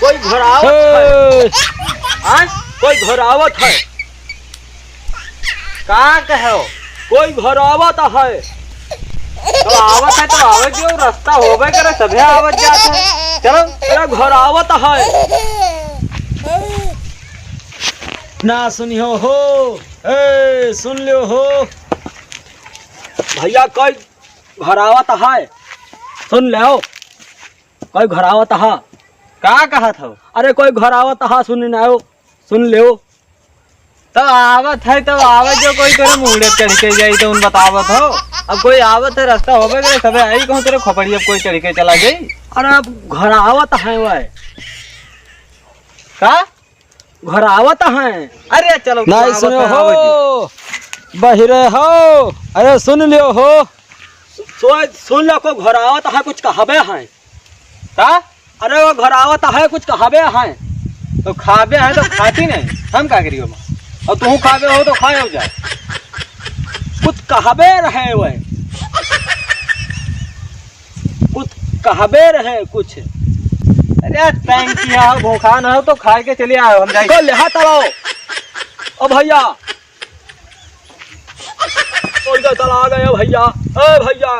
कोई घर आवत है, कोई घर आवत है, का कहो कोई घर आवत है। तो आवत है तो आवे क्यों, रास्ता होवे करे सभे आवत जात है। चलो तेरा घर आवत है ना, सुनियो हो, सुन लियो हो भैया, कोई घर आवत है, सुन ले, कोई घर आवत है। का कहा था? अरे कोई घर आवत है, सुन ले। तब आवत है तब आवत जो कोई तेरे मुंडे चढ़ के जाई तो उन बतावत हो। अब कोई आवत है रास्ता होवे करे सबे आई कहूं तेरे खोपड़ी अब कोई चढ़ के चला गई। अरे अब घर आवत है वह का घर आवत है। अरे चलो नहीं सुनो हो, बहिरे हो, अरे सुन लियो हो, सुन लो, को घर आवत है, कुछ कहबे है का? अरे वो घर आवत है, कुछ कहबे है। तो खाबे है तो खाती नहीं, हम का करियो? और तू खाबे हो तो खाए हो जाए, कुछ कहबे रहे वह, कुछ कहबे रहे कुछ। अरे टाइम किया भूखा न हो तो खा के चले आओ, हम जाए लेहा तलाओ। ओ भैया चला आ गए भैया, ए भैया।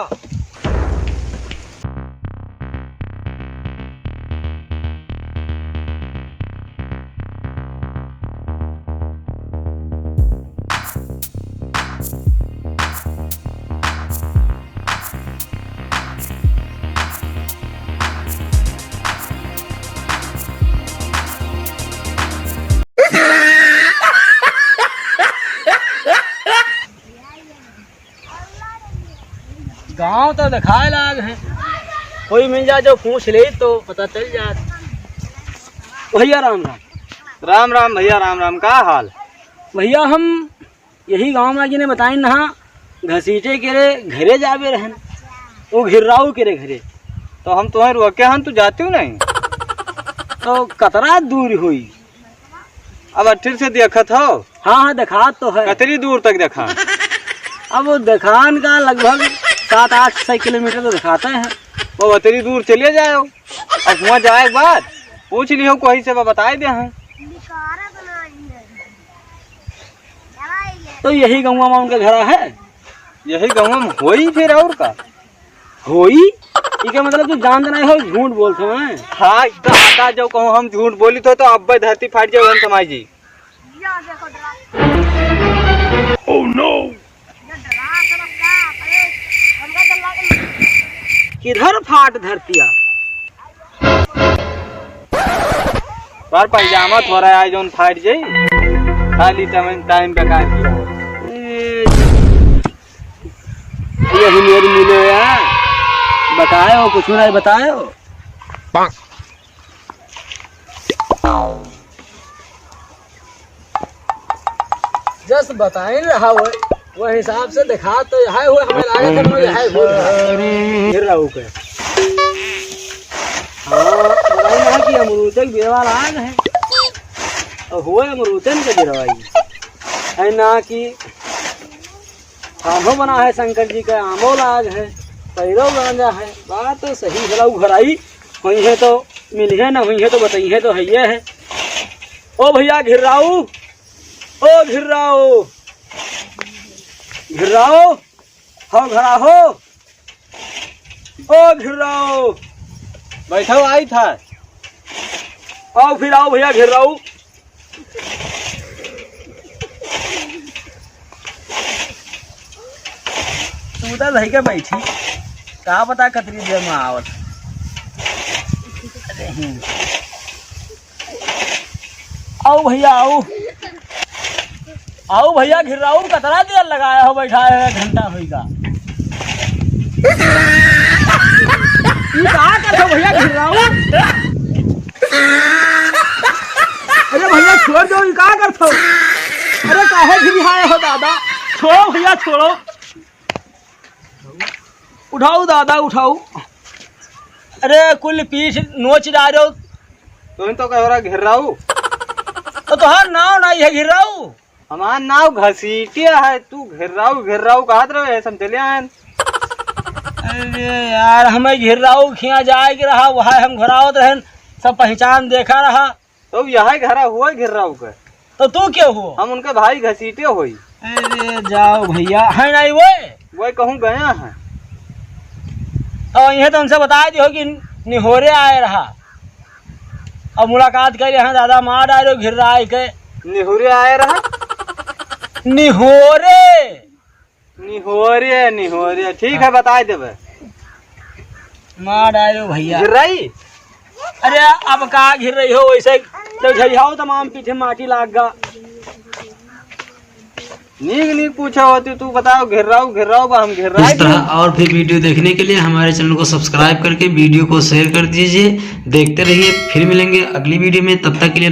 गांव तो दिखाए लाग है, कोई मिल जाए जो पूछ ले तो पता चल जाए। भैया राम राम। राम राम भैया, राम राम। का हाल भैया? हम यही गांव में जिन्हें बताई ना, घसीटे के रे घरे जावे रहन, वो घिर्राऊ के रे घरे। तो हम तुम्हें रोके हम, तू जाती हूँ नहीं तो कतरा दूर हुई? अब अट्ठिर से देखत हो? हाँ देखा तो है। कतरी दूर तक देखा? अब वो दिखान का लगभग 7-8 किलोमीटर तो दिखाते हैं। वो अतरी दूर चलिए जाओ, अब वहाँ जाए के बाद पूछ लियो कोई से बताए दे हैं। तो यही गाँव में उनका घर है? यही गाँव में होई फिर और का होई? इसका मतलब तू जानते नहीं हो, झूठ बोलते हैं। हाँ दादा जो कहूँ हम झूठ बोली तो अब धरती फाट जाओ हम समाज जी। ओह नो, किधर फाट धरतिया? पर पैजामा थोड़ा आए जो फाट जाई, खाली टाइम बेकार किया। यही मेरी मिले यार, बताए हो कुछ नहीं बताए हो। जस्ट बताए रहा वो हिसाब से दिखा तो है हुए हमें लागे थे मुझे है फिर रहू के। हाँ बताई ना कि अमरूदक बेवाल आग है और हुए अमरूदन के गिरवाई है ना कि आमो बना है, शंकर जी का आमो लाग है, पैरो गांजा है। बात तो सही है, घर आई हुई है तो मिली है, ना हुई है तो बताई है, तो है ये है। ओ भैया घिर्राऊ, ओ घिर्राऊ, घिर्राऊ हो, घरा हो, ओ घिर्राऊ बैठो आई था। आओ फिर आओ भैया घिर्राऊ। तू तो रह के बैठी, कहा पता कतरी देर में आवत। आओ भैया आओ, आओ भैया घिर्राऊ, कतरा देर लगाया हो बैठा है, घंटा होगा। ये कहा करते भैया घिर्राऊ? अरे भैया छोड़ दो, ये कहा करते हो? अरे काहे घिरिहाए हो दादा? छोड़ो भैया छोड़ो, उठाओ दादा उठाओ। अरे कुल पीछ नोच डालो। तुम तो कह रहा घिर्राऊ, तो तुहार नाव नहीं है घिर्राऊ? हमार नाव घसीटिया है, तू घिर्राऊ घिर्राऊ कहत रहे सब चले आए। अरे यार हमें घिर्राऊ खिया जाए के रहा, वहाँ हम घरावत रहन सब पहचान देखा रहा। तो यही घरा हुआ घिर रहा के। तो तू क्यों हो? हम उनके भाई घसीटे हुई। अरे जाओ भैया, है नहीं वो कहूँ गया है। और यह तो उनसे बता दियो कि निहोरे आए रहा और मुलाकात कर यहाँ दादा मार डालो घिर रहा है के। निहुरे आए रहा। निहोरे निहोरे निहोरे ठीक है बता देवे। मार डालो भैया। घिर रही। अरे अब कहाँ घिर रही हो वैसे तो झरियाओ तमाम पीछे माटी लाग गा। नीक नीक पूछा होती तू बताओ घिर रहा हूँ हम घिर रहा इस तरह और भी वीडियो देखने के लिए हमारे चैनल को सब्सक्राइब करके वीडियो को शेयर कर दीजिए। देखते रहिए, फिर मिलेंगे अगली वीडियो में। तब तक के लिए